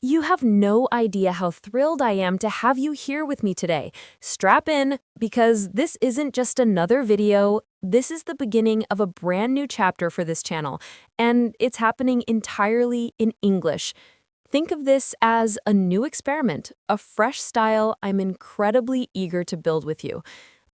You have no idea how thrilled I am to have you here with me today. Strap in, because this isn't just another video, this is the beginning of a brand new chapter for this channel, and it's happening entirely in English. Think of this as a new experiment, a fresh style I'm incredibly eager to build with you.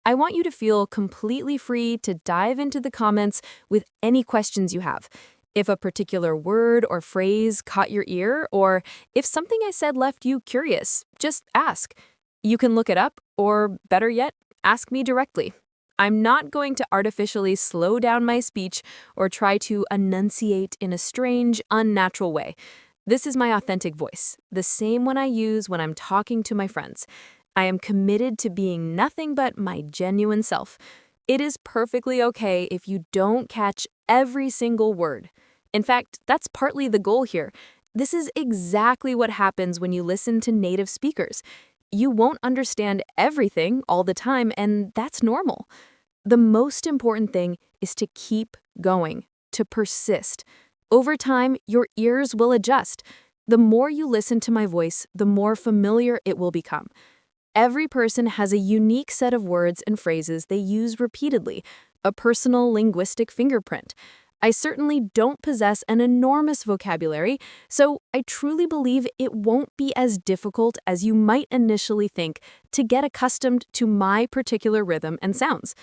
I want you to feel completely free to dive into the comments with any questions you have. If a particular word or phrase caught your ear, or if something I said left you curious, just ask. You can look it up, or better yet, ask me directly. I'm not going to artificially slow down my speech or try to enunciate in a strange, unnatural way. This is my authentic voice, the same one I use when I'm talking to my friends. I am committed to being nothing but my genuine self. It is perfectly okay if you don't catch every single word. In fact, that's partly the goal here. This is exactly what happens when you listen to native speakers. You won't understand everything all the time, and that's normal. The most important thing is to keep going, to persist. Over time, your ears will adjust. The more you listen to my voice, the more familiar it will become. Every person has a unique set of words and phrases they use repeatedly, a personal linguistic fingerprint. I certainly don't possess an enormous vocabulary, so I truly believe it won't be as difficult as you might initially think to get accustomed to my particular rhythm and sounds.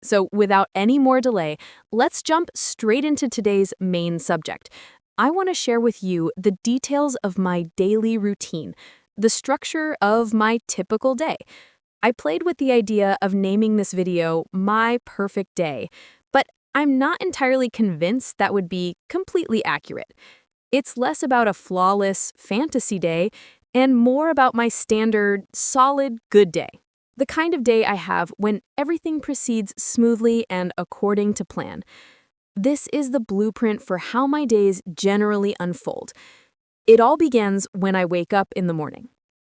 So without any more delay, let's jump straight into today's main subject. I want to share with you the details of my daily routine, the structure of my typical day. I played with the idea of naming this video My Perfect Day, but I'm not entirely convinced that would be completely accurate. It's less about a flawless fantasy day and more about my standard, solid, good day. The kind of day I have when everything proceeds smoothly and according to plan. This is the blueprint for how my days generally unfold. It all begins when I wake up in the morning.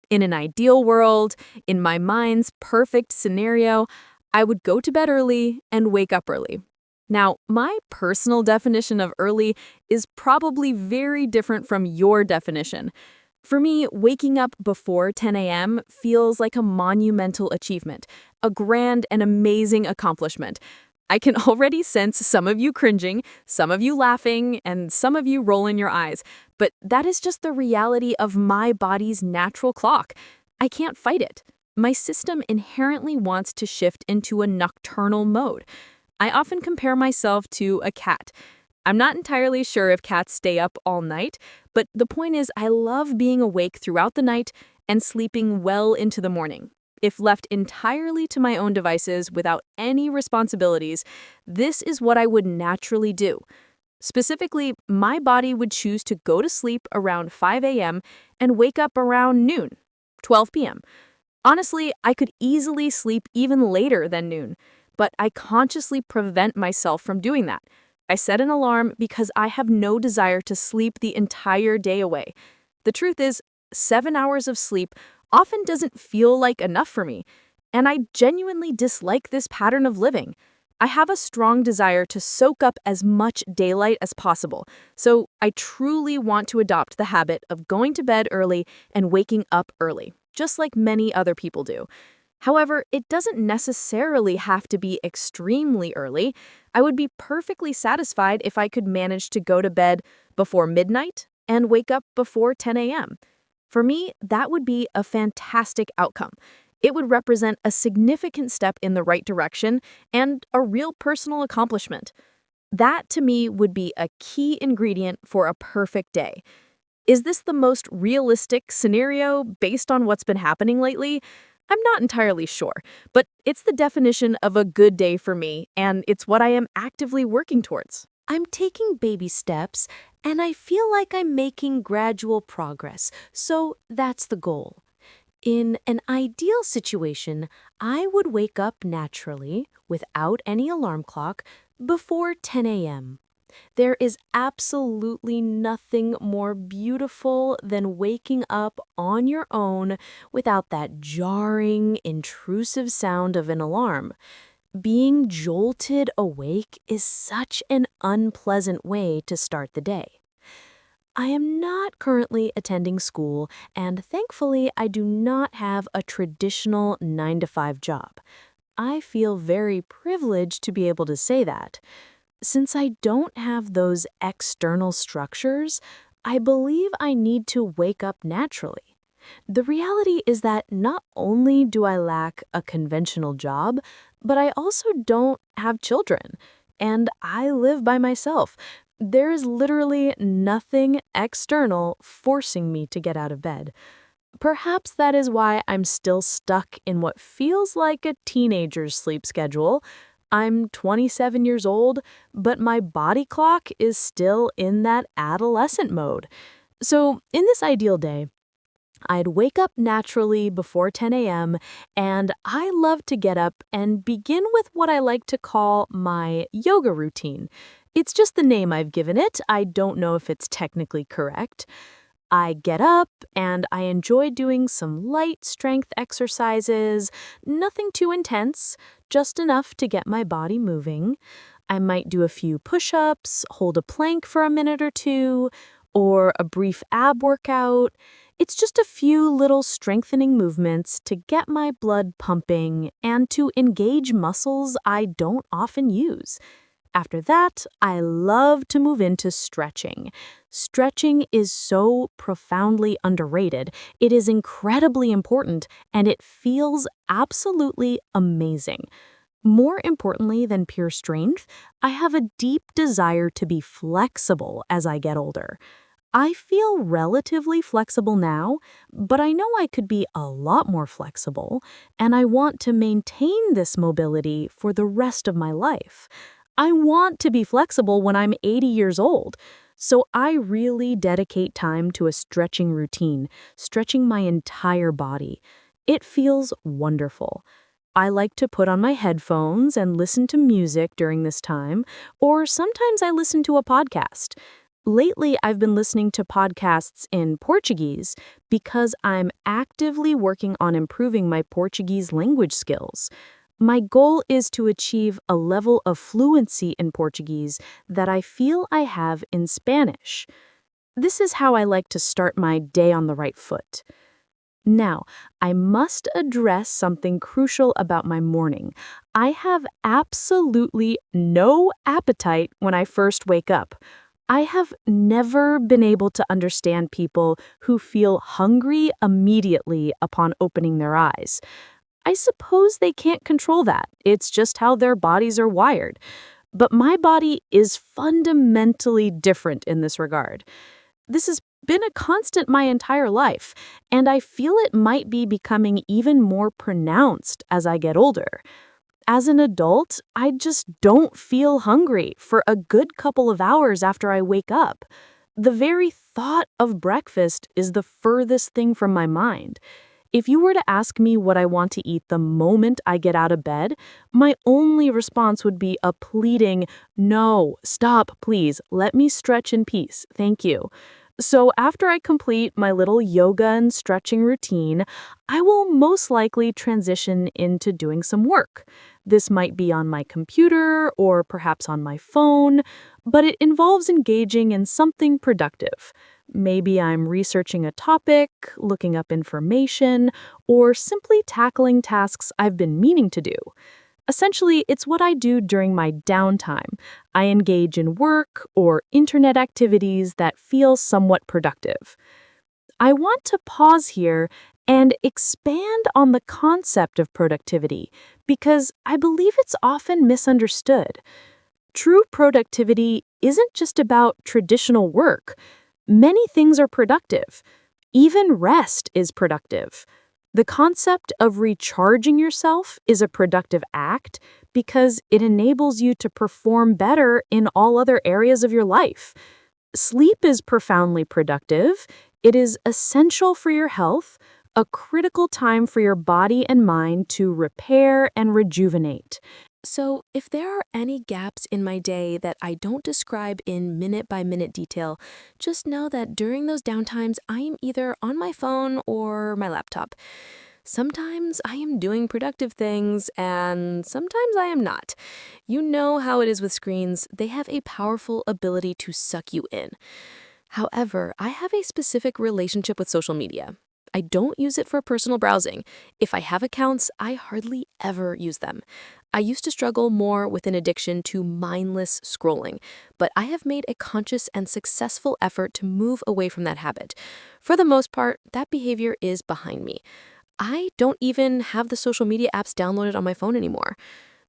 In an ideal world, in my mind's perfect scenario, I would go to bed early and wake up early. Now, my personal definition of early is probably very different from your definition. For me, waking up before 10 a.m. feels like a monumental achievement, a grand and amazing accomplishment. I can already sense some of you cringing, some of you laughing, and some of you rolling your eyes, but that is just the reality of my body's natural clock. I can't fight it. My system inherently wants to shift into a nocturnal mode. I often compare myself to a cat. I'm not entirely sure if cats stay up all night, but the point is I love being awake throughout the night and sleeping well into the morning. If left entirely to my own devices without any responsibilities, this is what I would naturally do. Specifically, my body would choose to go to sleep around 5 a.m. and wake up around noon, 12 p.m. Honestly, I could easily sleep even later than noon, but I consciously prevent myself from doing that. I set an alarm because I have no desire to sleep the entire day away. The truth is, 7 hours of sleep often doesn't feel like enough for me, and I genuinely dislike this pattern of living. I have a strong desire to soak up as much daylight as possible, so I truly want to adopt the habit of going to bed early and waking up early, just like many other people do. However, it doesn't necessarily have to be extremely early. I would be perfectly satisfied if I could manage to go to bed before midnight and wake up before 10 a.m. For me, that would be a fantastic outcome. It would represent a significant step in the right direction and a real personal accomplishment. That, to me, would be a key ingredient for a perfect day. Is this the most realistic scenario based on what's been happening lately? I'm not entirely sure, but it's the definition of a good day for me, and it's what I am actively working towards. I'm taking baby steps, and I feel like I'm making gradual progress, so that's the goal. In an ideal situation, I would wake up naturally, without any alarm clock, before 10 a.m. There is absolutely nothing more beautiful than waking up on your own without that jarring, intrusive sound of an alarm. Being jolted awake is such an unpleasant way to start the day. I am not currently attending school, and thankfully, I do not have a traditional 9 to 5 job. I feel very privileged to be able to say that. Since I don't have those external structures, I believe I need to wake up naturally. The reality is that not only do I lack a conventional job, but I also don't have children. And I live by myself. There is literally nothing external forcing me to get out of bed. Perhaps that is why I'm still stuck in what feels like a teenager's sleep schedule. I'm 27 years old, but my body clock is still in that adolescent mode. So, in this ideal day, I'd wake up naturally before 10 a.m., and I love to get up and begin with what I like to call my yoga routine. It's just the name I've given it. I don't know if it's technically correct. I get up and I enjoy doing some light strength exercises, nothing too intense, just enough to get my body moving. I might do a few push-ups, hold a plank for a minute or two, or a brief ab workout. It's just a few little strengthening movements to get my blood pumping and to engage muscles I don't often use. After that, I love to move into stretching. Stretching is so profoundly underrated. It is incredibly important, and it feels absolutely amazing. More importantly than pure strength, I have a deep desire to be flexible as I get older. I feel relatively flexible now, but I know I could be a lot more flexible, and I want to maintain this mobility for the rest of my life. I want to be flexible when I'm 80 years old, so I really dedicate time to a stretching routine, stretching my entire body. It feels wonderful. I like to put on my headphones and listen to music during this time, or sometimes I listen to a podcast. Lately, I've been listening to podcasts in Portuguese because I'm actively working on improving my Portuguese language skills. My goal is to achieve a level of fluency in Portuguese that I feel I have in Spanish. This is how I like to start my day on the right foot. Now, I must address something crucial about my morning. I have absolutely no appetite when I first wake up. I have never been able to understand people who feel hungry immediately upon opening their eyes. I suppose they can't control that. It's just how their bodies are wired. But my body is fundamentally different in this regard. This has been a constant my entire life, and I feel it might be becoming even more pronounced as I get older. As an adult, I just don't feel hungry for a good couple of hours after I wake up. The very thought of breakfast is the furthest thing from my mind. If you were to ask me what I want to eat the moment I get out of bed, my only response would be a pleading, "No, stop, please, let me stretch in peace, thank you." So after I complete my little yoga and stretching routine, I will most likely transition into doing some work. This might be on my computer or perhaps on my phone, but it involves engaging in something productive. Maybe I'm researching a topic, looking up information, or simply tackling tasks I've been meaning to do. Essentially, it's what I do during my downtime. I engage in work or internet activities that feel somewhat productive. I want to pause here and expand on the concept of productivity because I believe it's often misunderstood. True productivity isn't just about traditional work. Many things are productive. Even rest is productive. The concept of recharging yourself is a productive act because it enables you to perform better in all other areas of your life. Sleep is profoundly productive. It is essential for your health, a critical time for your body and mind to repair and rejuvenate. So, if there are any gaps in my day that I don't describe in minute-by-minute detail, just know that during those downtimes, I am either on my phone or my laptop. Sometimes I am doing productive things, and sometimes I am not. You know how it is with screens, they have a powerful ability to suck you in. However, I have a specific relationship with social media. I don't use it for personal browsing. If I have accounts, I hardly ever use them. I used to struggle more with an addiction to mindless scrolling, but I have made a conscious and successful effort to move away from that habit. For the most part, that behavior is behind me. I don't even have the social media apps downloaded on my phone anymore.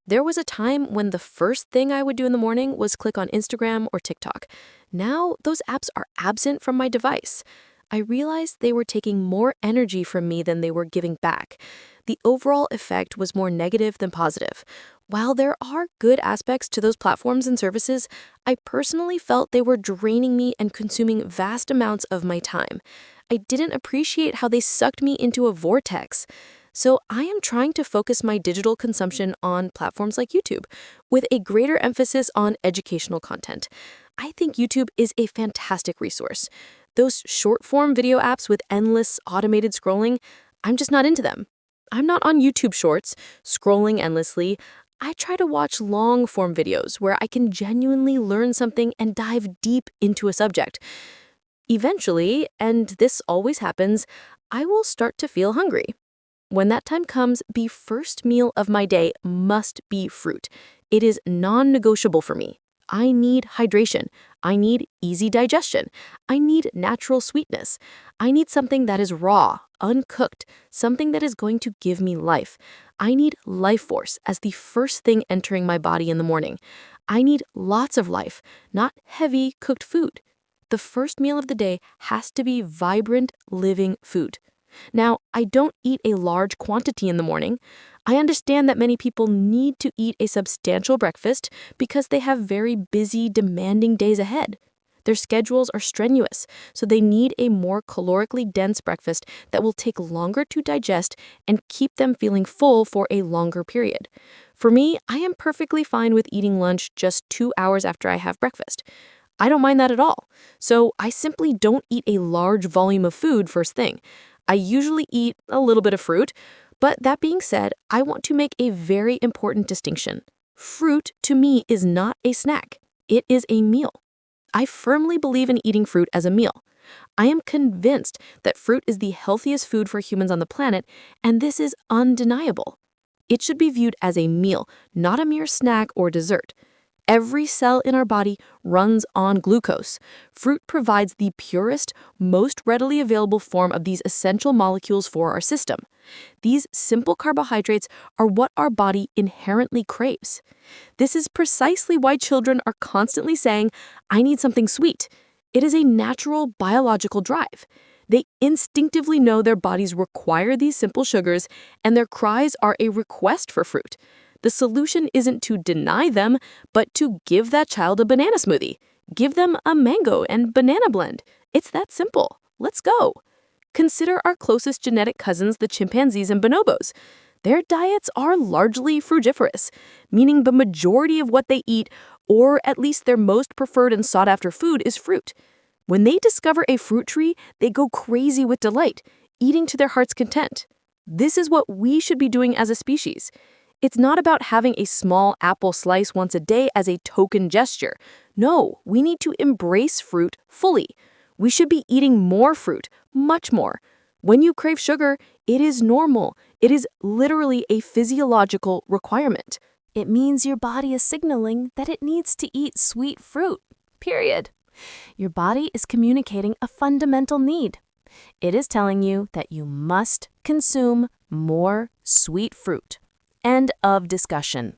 There was a time when the first thing I would do in the morning was click on Instagram or TikTok. Now, those apps are absent from my device. I realized they were taking more energy from me than they were giving back. The overall effect was more negative than positive. While there are good aspects to those platforms and services, I personally felt they were draining me and consuming vast amounts of my time. I didn't appreciate how they sucked me into a vortex. So I am trying to focus my digital consumption on platforms like YouTube, with a greater emphasis on educational content. I think YouTube is a fantastic resource. Those short-form video apps with endless automated scrolling, I'm just not into them. I'm not on YouTube Shorts, scrolling endlessly. I try to watch long-form videos where I can genuinely learn something and dive deep into a subject. Eventually, and this always happens, I will start to feel hungry. When that time comes, the first meal of my day must be fruit. It is non-negotiable for me. I need hydration. I need easy digestion. I need natural sweetness. I need something that is raw, uncooked, something that is going to give me life. I need life force as the first thing entering my body in the morning. I need lots of life, not heavy cooked food. The first meal of the day has to be vibrant, living food. Now, I don't eat a large quantity in the morning. I understand that many people need to eat a substantial breakfast because they have very busy, demanding days ahead. Their schedules are strenuous, so they need a more calorically dense breakfast that will take longer to digest and keep them feeling full for a longer period. For me, I am perfectly fine with eating lunch just 2 hours after I have breakfast. I don't mind that at all, so I simply don't eat a large volume of food first thing. I usually eat a little bit of fruit, but that being said, I want to make a very important distinction. Fruit, to me, is not a snack. It is a meal. I firmly believe in eating fruit as a meal. I am convinced that fruit is the healthiest food for humans on the planet, and this is undeniable. It should be viewed as a meal, not a mere snack or dessert. Every cell in our body runs on glucose. Fruit provides the purest, most readily available form of these essential molecules for our system. These simple carbohydrates are what our body inherently craves. This is precisely why children are constantly saying, "I need something sweet." It is a natural biological drive. They instinctively know their bodies require these simple sugars, and their cries are a request for fruit. The solution isn't to deny them, but to give that child a banana smoothie. Give them a mango and banana blend. It's that simple. Let's go. Consider our closest genetic cousins, the chimpanzees and bonobos. Their diets are largely frugivorous, meaning the majority of what they eat, or at least their most preferred and sought-after food, is fruit. When they discover a fruit tree, they go crazy with delight, eating to their heart's content. This is what we should be doing as a species. It's not about having a small apple slice once a day as a token gesture. No, we need to embrace fruit fully. We should be eating more fruit, much more. When you crave sugar, it is normal. It is literally a physiological requirement. It means your body is signaling that it needs to eat sweet fruit, period. Your body is communicating a fundamental need. It is telling you that you must consume more sweet fruit. End of discussion.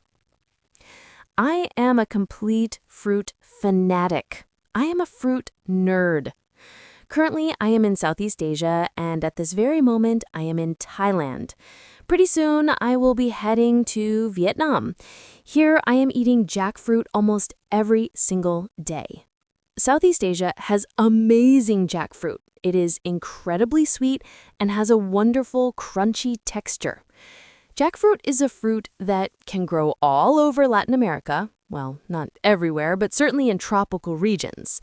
I am a complete fruit fanatic. I am a fruit nerd. Currently, I am in Southeast Asia, and at this very moment, I am in Thailand. Pretty soon, I will be heading to Vietnam. Here, I am eating jackfruit almost every single day. Southeast Asia has amazing jackfruit. It is incredibly sweet and has a wonderful, crunchy texture. Jackfruit is a fruit that can grow all over Latin America. Well, not everywhere, but certainly in tropical regions.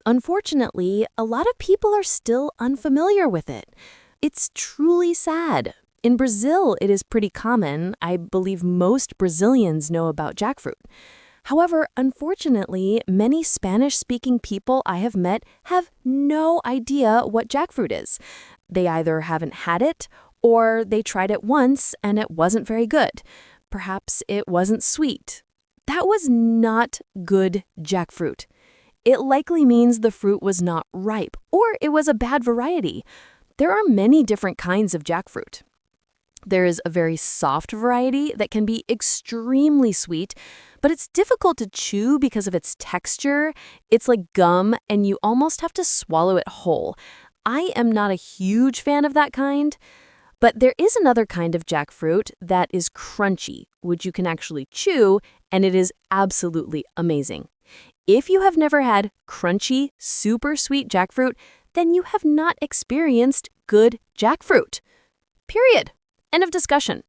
Unfortunately, a lot of people are still unfamiliar with it. It's truly sad. In Brazil, it is pretty common. I believe most Brazilians know about jackfruit. However, unfortunately, many Spanish-speaking people I have met have no idea what jackfruit is. They either haven't had it or they tried it once and it wasn't very good. Perhaps it wasn't sweet. That was not good jackfruit. It likely means the fruit was not ripe or it was a bad variety. There are many different kinds of jackfruit. There is a very soft variety that can be extremely sweet, but it's difficult to chew because of its texture. It's like gum, and you almost have to swallow it whole. I am not a huge fan of that kind, but there is another kind of jackfruit that is crunchy, which you can actually chew, and it is absolutely amazing. If you have never had crunchy, super sweet jackfruit, then you have not experienced good jackfruit. Period. End of discussion.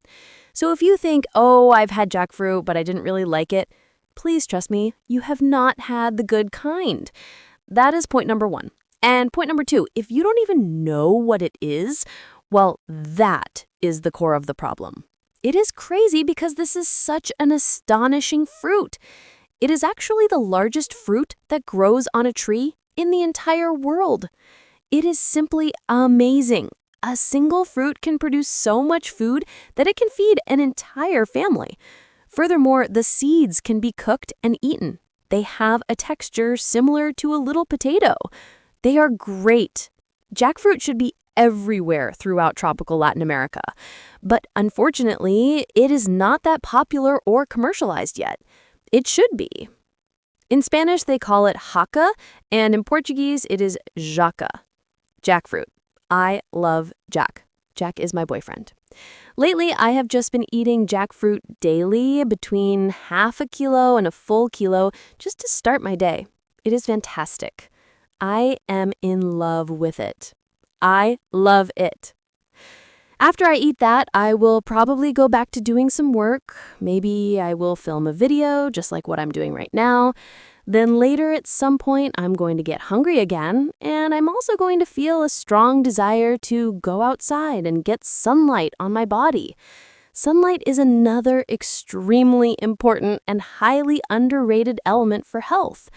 So if you think, oh, I've had jackfruit, but I didn't really like it, please trust me, you have not had the good kind. That is point number 1. And point number 2, if you don't even know what it is, well, that is the core of the problem. It is crazy because this is such an astonishing fruit. It is actually the largest fruit that grows on a tree in the entire world. It is simply amazing. A single fruit can produce so much food that it can feed an entire family. Furthermore, the seeds can be cooked and eaten. They have a texture similar to a little potato. They are great. Jackfruit should be everywhere throughout tropical Latin America. But unfortunately, it is not that popular or commercialized yet. It should be. In Spanish, they call it jaca, and in Portuguese, it is jaca. Jackfruit. I love Jack. Jack is my boyfriend. Lately, I have just been eating jackfruit daily, between half a kilo and a full kilo, just to start my day. It is fantastic. I am in love with it. I love it. After I eat that, I will probably go back to doing some work. Maybe I will film a video, just like what I'm doing right now. Then later at some point, I'm going to get hungry again, and I'm also going to feel a strong desire to go outside and get sunlight on my body. Sunlight is another extremely important and highly underrated element for health.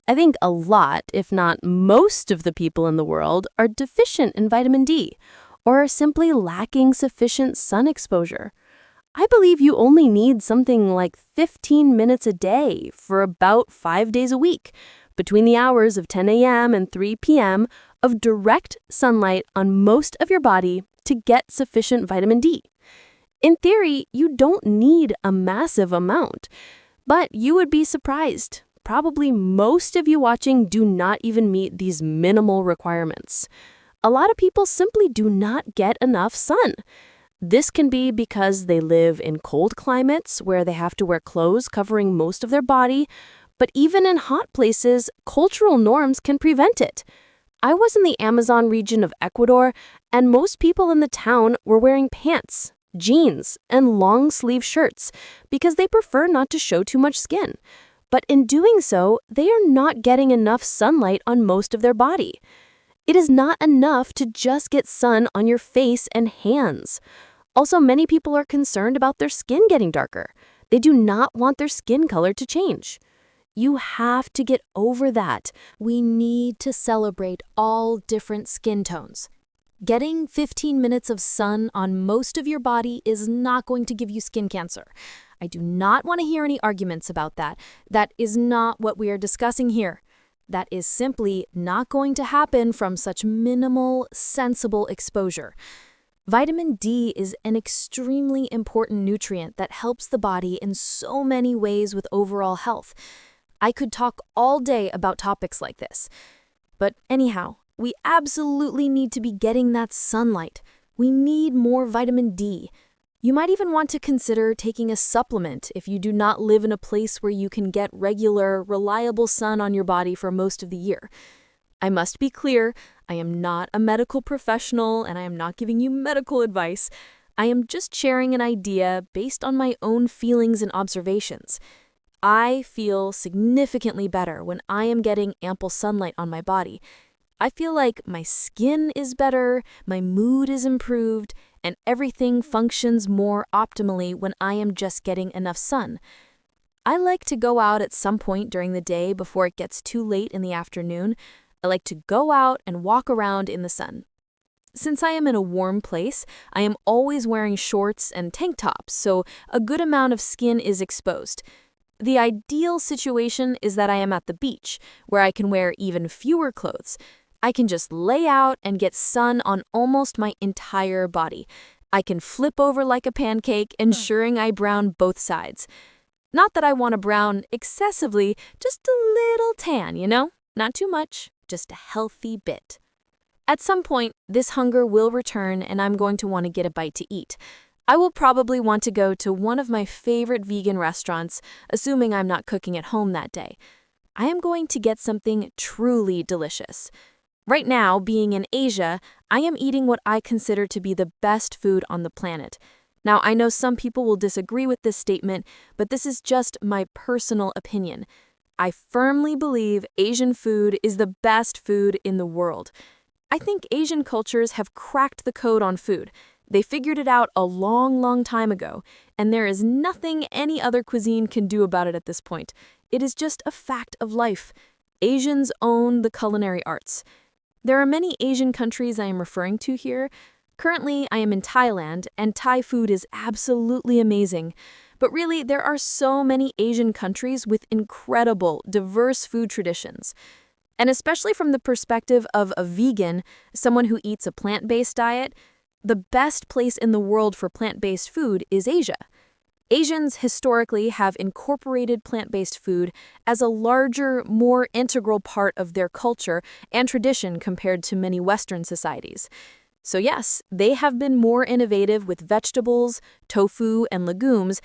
I think a lot, if not most of the people in the world are deficient in vitamin D or are simply lacking sufficient sun exposure. I believe you only need something like 15 minutes a day for about 5 days a week, between the hours of 10 a.m. and 3 p.m. of direct sunlight on most of your body to get sufficient vitamin D. In theory, you don't need a massive amount, but you would be surprised. Probably most of you watching do not even meet these minimal requirements. A lot of people simply do not get enough sun. This can be because they live in cold climates where they have to wear clothes covering most of their body, but even in hot places, cultural norms can prevent it. I was in the Amazon region of Ecuador, and most people in the town were wearing pants, jeans, and long-sleeve shirts because they prefer not to show too much skin. But in doing so, they are not getting enough sunlight on most of their body. It is not enough to just get sun on your face and hands. Also, many people are concerned about their skin getting darker. They do not want their skin color to change. You have to get over that. We need to celebrate all different skin tones. Getting 15 minutes of sun on most of your body is not going to give you skin cancer. I do not want to hear any arguments about that. That is not what we are discussing here. That is simply not going to happen from such minimal, sensible exposure. Vitamin D is an extremely important nutrient that helps the body in so many ways with overall health. I could talk all day about topics like this. But anyhow, we absolutely need to be getting that sunlight. We need more vitamin D. You might even want to consider taking a supplement if you do not live in a place where you can get regular, reliable sun on your body for most of the year. I must be clear, I am not a medical professional and I am not giving you medical advice. I am just sharing an idea based on my own feelings and observations. I feel significantly better when I am getting ample sunlight on my body. I feel like my skin is better, my mood is improved, and everything functions more optimally when I am just getting enough sun. I like to go out at some point during the day before it gets too late in the afternoon. I like to go out and walk around in the sun. Since I am in a warm place, I am always wearing shorts and tank tops, so a good amount of skin is exposed. The ideal situation is that I am at the beach, where I can wear even fewer clothes. I can just lay out and get sun on almost my entire body. I can flip over like a pancake, ensuring I brown both sides. Not that I want to brown excessively, just a little tan, you know? Not too much, just a healthy bit. At some point, this hunger will return and I'm going to want to get a bite to eat. I will probably want to go to one of my favorite vegan restaurants, assuming I'm not cooking at home that day. I am going to get something truly delicious. Right now, being in Asia, I am eating what I consider to be the best food on the planet. Now, I know some people will disagree with this statement, but this is just my personal opinion. I firmly believe Asian food is the best food in the world. I think Asian cultures have cracked the code on food. They figured it out a long time ago, and there is nothing any other cuisine can do about it at this point. It is just a fact of life. Asians own the culinary arts. There are many Asian countries I am referring to here. Currently, I am in Thailand, and Thai food is absolutely amazing. But really, there are so many Asian countries with incredible, diverse food traditions. And especially from the perspective of a vegan, someone who eats a plant-based diet, the best place in the world for plant-based food is Asia. Asians historically have incorporated plant-based food as a larger, more integral part of their culture and tradition compared to many Western societies. So yes, they have been more innovative with vegetables, tofu, and legumes.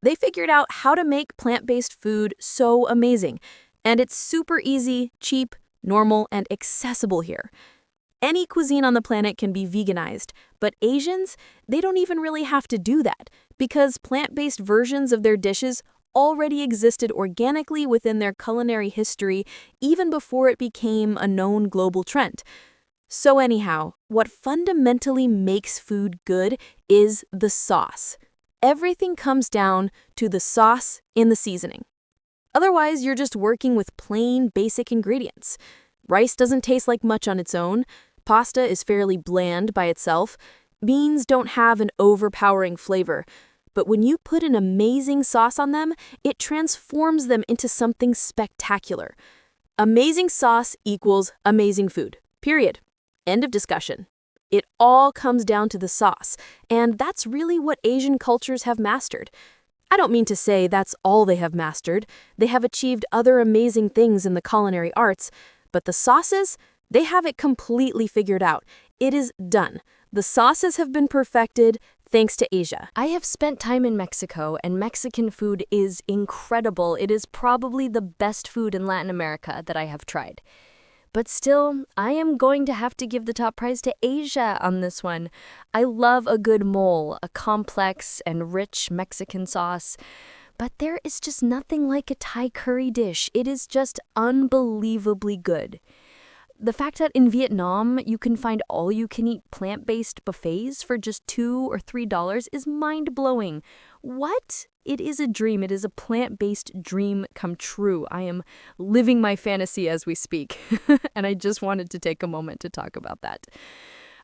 They figured out how to make plant-based food so amazing. And it's super easy, cheap, normal, and accessible here. Any cuisine on the planet can be veganized, but Asians, they don't even really have to do that because plant-based versions of their dishes already existed organically within their culinary history even before it became a known global trend. So anyhow, what fundamentally makes food good is the sauce. Everything comes down to the sauce in the seasoning. Otherwise, you're just working with plain, basic ingredients. Rice doesn't taste like much on its own. Pasta is fairly bland by itself. Beans don't have an overpowering flavor. But when you put an amazing sauce on them, it transforms them into something spectacular. Amazing sauce equals amazing food. Period. End of discussion. It all comes down to the sauce, and that's really what Asian cultures have mastered. I don't mean to say that's all they have mastered. They have achieved other amazing things in the culinary arts, but the sauces, they have it completely figured out. It is done. The sauces have been perfected thanks to Asia. I have spent time in Mexico, and Mexican food is incredible. It is probably the best food in Latin America that I have tried. But still, I am going to have to give the top prize to Asia on this one. I love a good mole, a complex and rich Mexican sauce. But there is just nothing like a Thai curry dish. It is just unbelievably good. The fact that in Vietnam you can find all-you-can-eat plant-based buffets for just $2 or $3 is mind-blowing. What? It is a dream. It is a plant-based dream come true. I am living my fantasy as we speak, and I just wanted to take a moment to talk about that.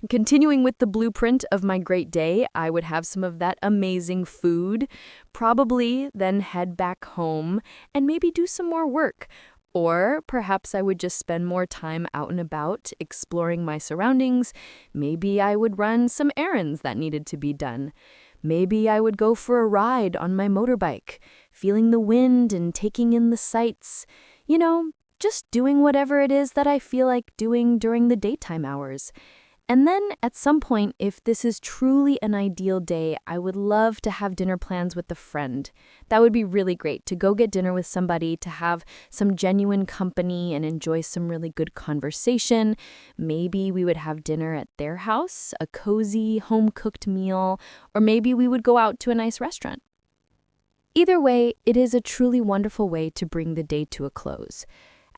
Continuing with the blueprint of my great day, I would have some of that amazing food, probably then head back home and maybe do some more work. Or perhaps I would just spend more time out and about, exploring my surroundings. Maybe I would run some errands that needed to be done. Maybe I would go for a ride on my motorbike, feeling the wind and taking in the sights. You know, just doing whatever it is that I feel like doing during the daytime hours. And then at some point, if this is truly an ideal day, I would love to have dinner plans with a friend. That would be really great, to go get dinner with somebody, to have some genuine company and enjoy some really good conversation. Maybe we would have dinner at their house, a cozy, home-cooked meal, or maybe we would go out to a nice restaurant. Either way, it is a truly wonderful way to bring the day to a close.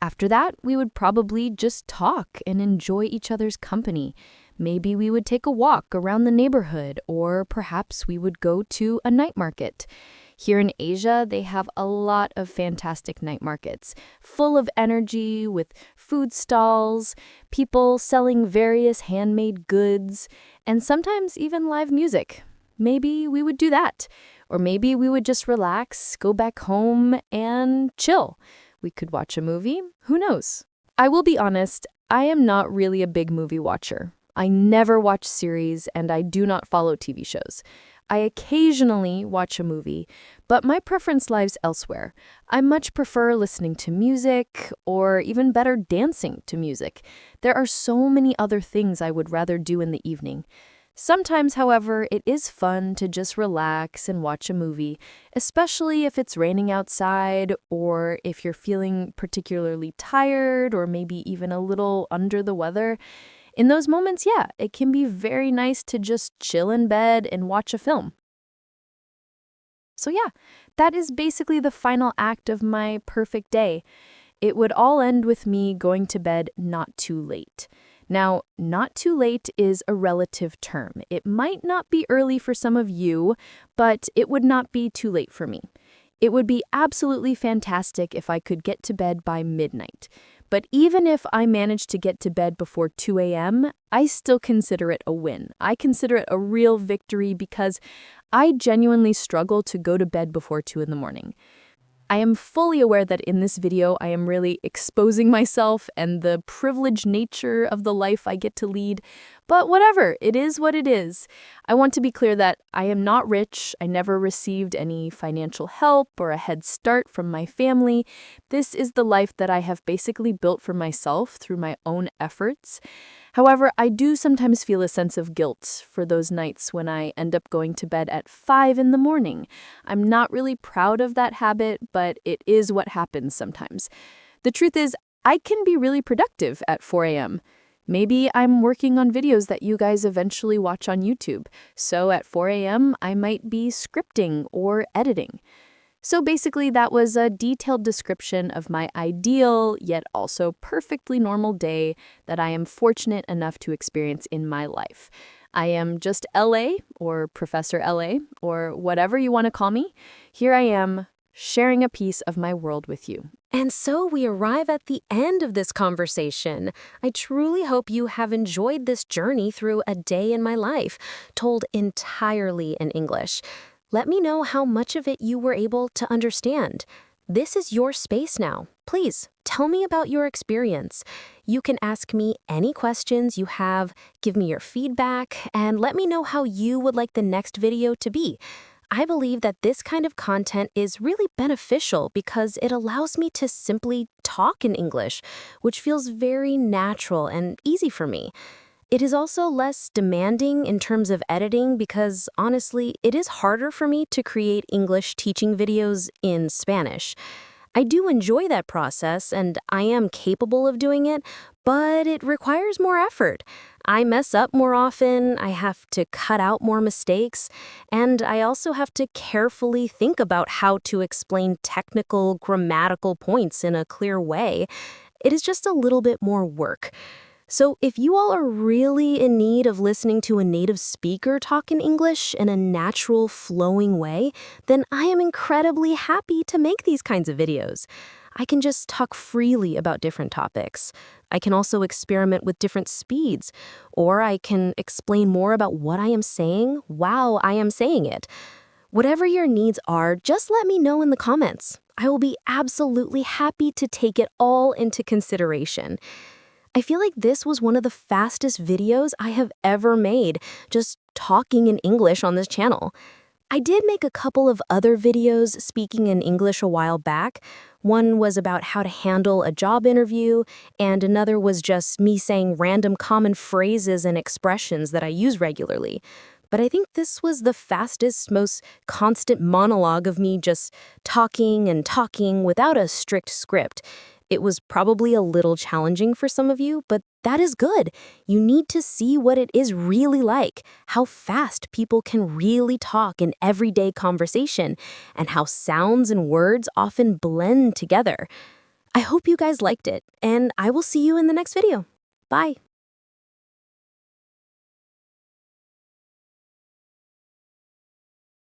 After that, we would probably just talk and enjoy each other's company. Maybe we would take a walk around the neighborhood, or perhaps we would go to a night market. Here in Asia, they have a lot of fantastic night markets, full of energy with food stalls, people selling various handmade goods, and sometimes even live music. Maybe we would do that. Or maybe we would just relax, go back home, and chill. We could watch a movie. Who knows? I will be honest, I am not really a big movie watcher. I never watch series, and I do not follow TV shows. I occasionally watch a movie, but my preference lies elsewhere. I much prefer listening to music, or even better, dancing to music. There are so many other things I would rather do in the evening. Sometimes, however, it is fun to just relax and watch a movie, especially if it's raining outside or if you're feeling particularly tired or maybe even a little under the weather. In those moments, yeah, it can be very nice to just chill in bed and watch a film. So yeah, that is basically the final act of my perfect day. It would all end with me going to bed not too late. Now, not too late is a relative term. It might not be early for some of you, but it would not be too late for me. It would be absolutely fantastic if I could get to bed by midnight. But even if I managed to get to bed before 2 a.m., I still consider it a win. I consider it a real victory because I genuinely struggle to go to bed before 2 in the morning. I am fully aware that in this video, I am really exposing myself and the privileged nature of the life I get to lead. But whatever, it is what it is. I want to be clear that I am not rich. I never received any financial help or a head start from my family. This is the life that I have basically built for myself through my own efforts. However, I do sometimes feel a sense of guilt for those nights when I end up going to bed at 5 in the morning. I'm not really proud of that habit, but it is what happens sometimes. The truth is, I can be really productive at 4 a.m. Maybe I'm working on videos that you guys eventually watch on YouTube. So at 4 a.m., I might be scripting or editing. So basically, that was a detailed description of my ideal, yet also perfectly normal day that I am fortunate enough to experience in my life. I am just LA, or Professor LA, or whatever you want to call me. Here I am, sharing a piece of my world with you. And so we arrive at the end of this conversation. I truly hope you have enjoyed this journey through a day in my life, told entirely in English. Let me know how much of it you were able to understand. This is your space now. Please, tell me about your experience. You can ask me any questions you have, give me your feedback, and let me know how you would like the next video to be. I believe that this kind of content is really beneficial because it allows me to simply talk in English, which feels very natural and easy for me. It is also less demanding in terms of editing because, honestly, it is harder for me to create English teaching videos in Spanish. I do enjoy that process and I am capable of doing it, but it requires more effort. I mess up more often, I have to cut out more mistakes, and I also have to carefully think about how to explain technical, grammatical points in a clear way. It is just a little bit more work. So if you all are really in need of listening to a native speaker talk in English in a natural, flowing way, then I am incredibly happy to make these kinds of videos. I can just talk freely about different topics. I can also experiment with different speeds, or I can explain more about what I am saying while I am saying it. Whatever your needs are, just let me know in the comments. I will be absolutely happy to take it all into consideration. I feel like this was one of the fastest videos I have ever made, just talking in English on this channel. I did make a couple of other videos speaking in English a while back. One was about how to handle a job interview, and another was just me saying random common phrases and expressions that I use regularly. But I think this was the fastest, most constant monologue of me just talking and talking without a strict script. It was probably a little challenging for some of you, but that is good. You need to see what it is really like, how fast people can really talk in everyday conversation, and how sounds and words often blend together. I hope you guys liked it, and I will see you in the next video. Bye.